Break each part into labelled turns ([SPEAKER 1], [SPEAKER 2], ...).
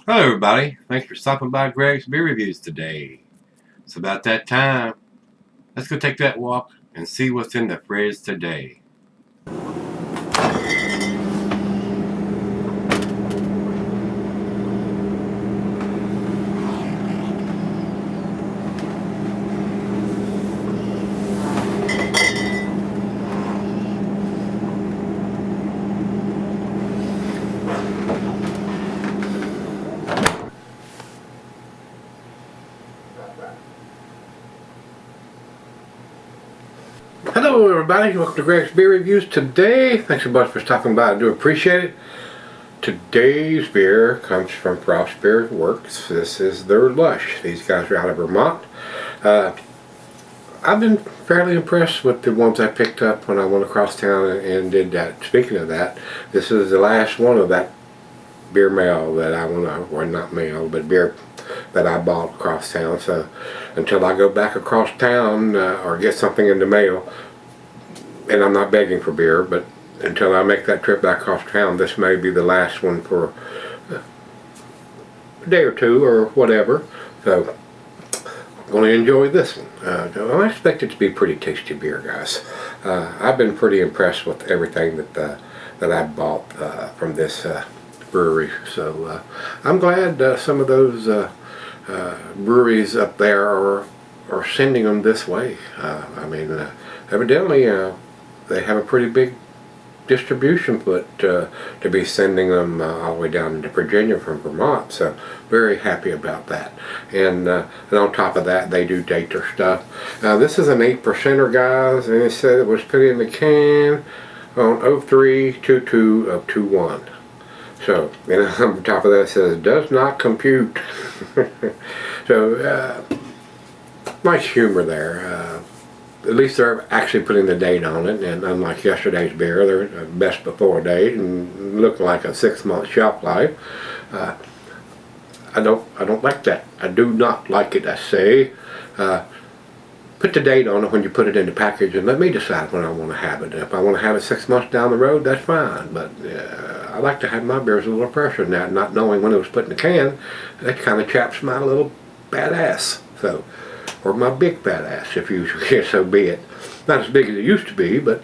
[SPEAKER 1] Hello everybody, thanks for stopping by Gregsbeerreviews today. It's about that time. Let's go take that walk and see what's in the fridge today. Hello everybody, welcome to Gregsbeerreviews today. Thanks so much for stopping by, I do appreciate it. Today's beer comes from Frost Beer Works. This is their Lush. These guys are out of Vermont. I've been fairly impressed with the ones I picked up when I went across town and did that. Speaking of that, this is the last one of that beer mail that I want to, or not mail, but beer that I bought across town. So until I go back across town or get something in the mail, and I'm not begging for beer, but until I make that trip back across town, this may be the last one for a day or two or whatever. So I'm going to enjoy this one. I expect it to be pretty tasty beer, guys. I've been pretty impressed with everything that I bought from this brewery. So I'm glad some of those breweries up there are sending them this way. I mean, evidently they have a pretty big distribution foot to be sending them all the way down into Virginia from Vermont, so very happy about that. And on top of that, they do date their stuff. This is an 8%er, guys, and it said it was put in the can on 03/22 of 21. So, and on top of that it says does not compute. So nice humor there. At least they're actually putting the date on it, and unlike yesterday's beer, they're best before date and looking like a 6-month shelf life. I don't like that. I do not like it. I say, put the date on it when you put it in the package, and let me decide when I want to have it. If I want to have it 6 months down the road, that's fine. But I like to have my beers a little fresher than that. Not knowing when it was put in the can, that kind of chaps my little badass. So. Or my big fat ass, if you so be it. Not as big as it used to be, but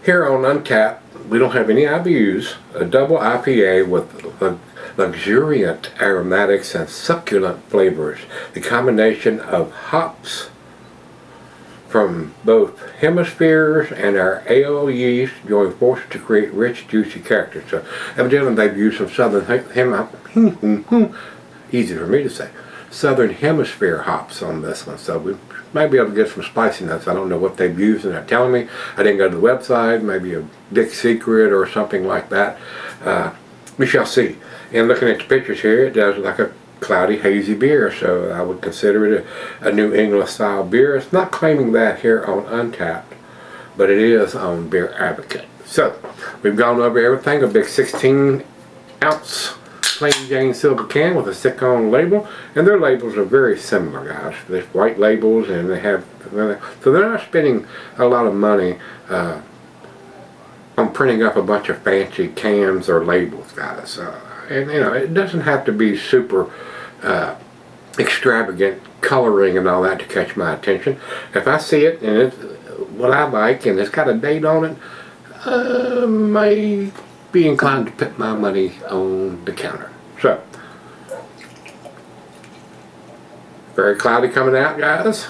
[SPEAKER 1] here on Untappd, we don't have any IBUs. A double IPA with luxuriant aromatics and succulent flavors. The combination of hops from both hemispheres and our ale yeast join forces to create rich, juicy characters. So evidently they've used some southern easy for me to say. Southern Hemisphere hops on this one, so we might be able to get some spiciness. I don't know what they've used, and they're telling me. I didn't go to the website, maybe a big secret or something like that. We shall see. And looking at the pictures here, it does look like a cloudy, hazy beer, so I would consider it a New England style beer. It's not claiming that here on Untappd, but it is on Beer Advocate. So we've gone over everything. A big 16-ounce plain Jane silver can with a stick-on label, and their labels are very similar, guys. They're white labels, and they have, so they're not spending a lot of money on printing up a bunch of fancy cans or labels, guys. And you know, it doesn't have to be super extravagant coloring and all that to catch my attention. If I see it and it's what I like and it's got a date on it, I may be inclined to put my money on the counter. So, very cloudy coming out, guys.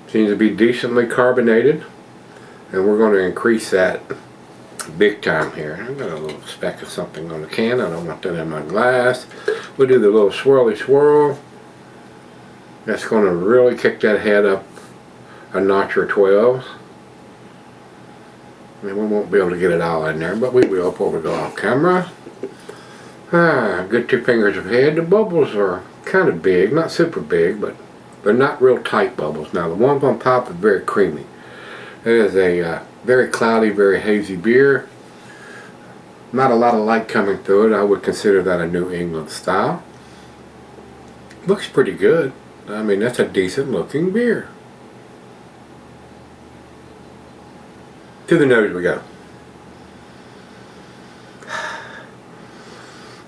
[SPEAKER 1] Seems to be decently carbonated, and we're going to increase that big time here. I've got a little speck of something on the can. I don't want that in my glass. We'll do the little swirly swirl. That's going to really kick that head up a notch or 12. And we won't be able to get it all in there, but we will before we go off camera. Good 2 fingers of head. The bubbles are kind of big, not super big, but they're not real tight bubbles. Now the ones on top are very creamy. It is a very cloudy, very hazy beer. Not a lot of light coming through it. I would consider that a New England style. Looks pretty good. I mean, that's a decent looking beer. To the nose we go.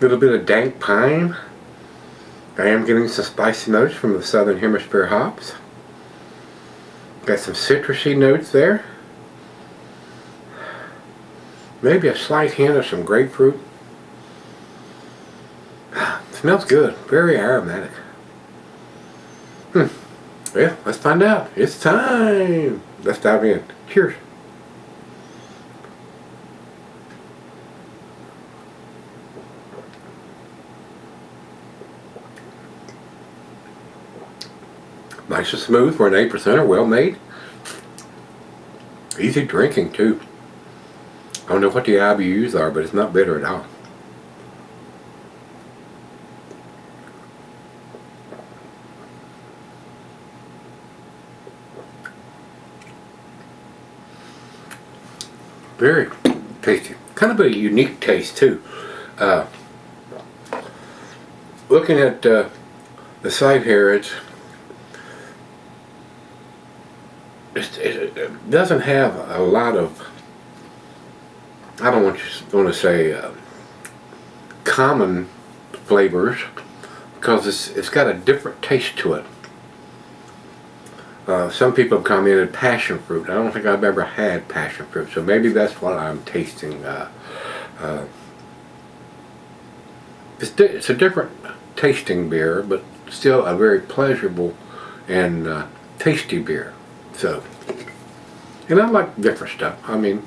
[SPEAKER 1] little bit of dank pine. I am getting some spicy notes from the Southern Hemisphere hops. Got some citrusy notes there. Maybe a slight hint of some grapefruit. Smells good. Very aromatic. Yeah, let's find out. It's time. Let's dive in. Cheers. Nice and smooth for an 8%er, well made. Easy drinking too. I don't know what the IBUs are, but it's not bitter at all. Very tasty. Kind of a unique taste too. Looking at the site here, it doesn't have a lot of, I don't want to say common flavors, because it's got a different taste to it. Some people have commented passion fruit. I don't think I've ever had passion fruit, so maybe that's what I'm tasting. It's a different tasting beer, but still a very pleasurable and tasty beer. So, and I like different stuff. I mean,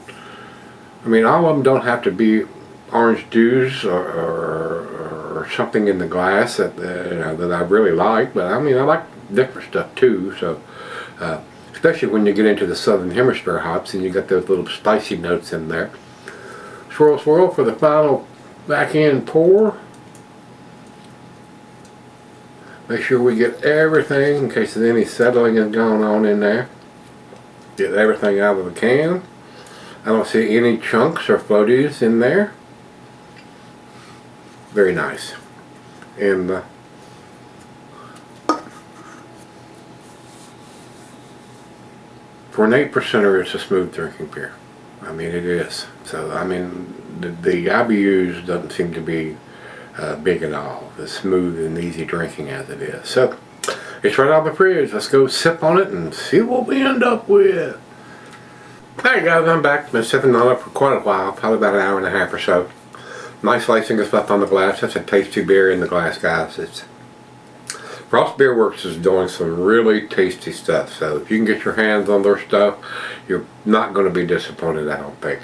[SPEAKER 1] all of them don't have to be orange juice or something in the glass that that I really like. But I mean, I like different stuff too. So, especially when you get into the Southern Hemisphere hops and you got those little spicy notes in there. Swirl, swirl for the final back end pour. Make sure we get everything in case there's any settling is going on in there. Get everything out of the can. I don't see any chunks or floaties in there. Very nice. And for an 8%er, it's a smooth drinking beer. I mean, it is. So, I mean, the IBUs doesn't seem to be big at all. As smooth and easy drinking as it is. So, it's right out of the fridge. Let's go sip on it and see what we end up with. Hey guys, I'm back. Been sipping on it for quite a while, probably about an hour and a half or so. Nice lacing of stuff on the glass. That's a tasty beer in the glass, guys. Frost Beer Works is doing some really tasty stuff. So if you can get your hands on their stuff, you're not going to be disappointed, I don't think.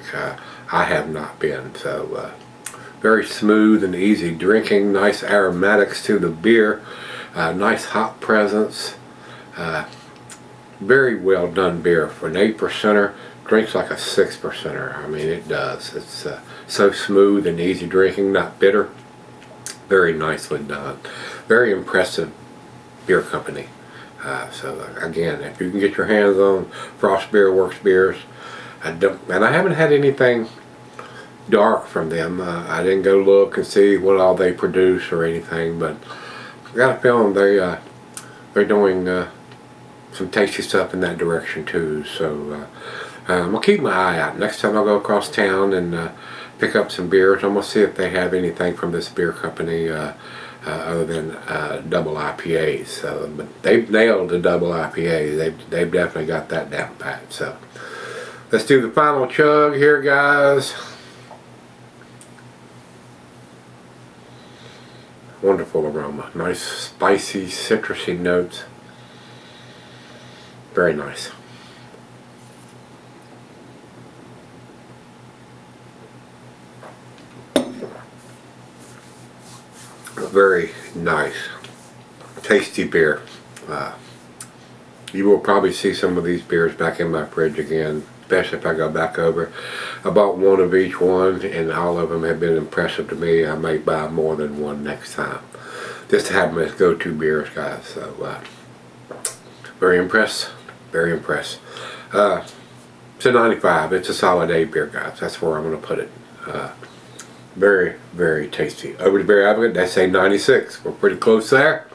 [SPEAKER 1] I have not been. So very smooth and easy drinking. Nice aromatics to the beer. Nice hop presence. Very well done beer for an 8%er. Drinks like a 6%er. I mean, it does. It's so smooth and easy drinking, not bitter. Very nicely done. Very impressive beer company. So again, if you can get your hands on Frost Beer Works beers, and I haven't had anything dark from them. I didn't go look and see what all they produce or anything, but I got a feeling they're doing some tasty stuff in that direction too. So I'm gonna keep my eye out. Next time I go across town and pick up some beers, I'm gonna see if they have anything from this beer company other than double IPAs. So, but they've nailed the double IPAs. They've definitely got that down pat. So let's do the final chug here, guys. Wonderful aroma. Nice spicy, citrusy notes. Very nice. Very nice, tasty beer. You will probably see some of these beers back in my fridge again, especially if I go back over. I bought one of each one, and all of them have been impressive to me. I may buy more than one next time. Just to have them as go-to beers, guys. So, very impressed. Very impressed. It's a 95. It's a solid A beer, guys. That's where I'm going to put it. Very, very tasty. Over to Beer Advocate, they say 96. We're pretty close there.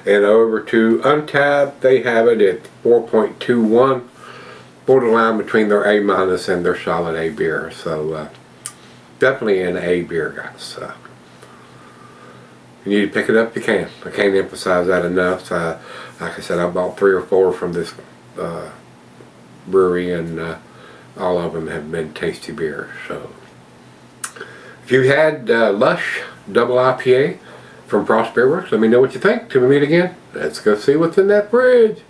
[SPEAKER 1] And over to Untapped, they have it at 4.21. Borderline between their A- and their solid A beer. So definitely an A beer, guys. you need to pick it up, you can. I can't emphasize that enough. Like I said, I bought 3 or 4 from this brewery, and all of them have been tasty beers. So, if you had Lush Double IPA from Frost Beer Works, let me know what you think. Till we meet again, let's go see what's in that fridge.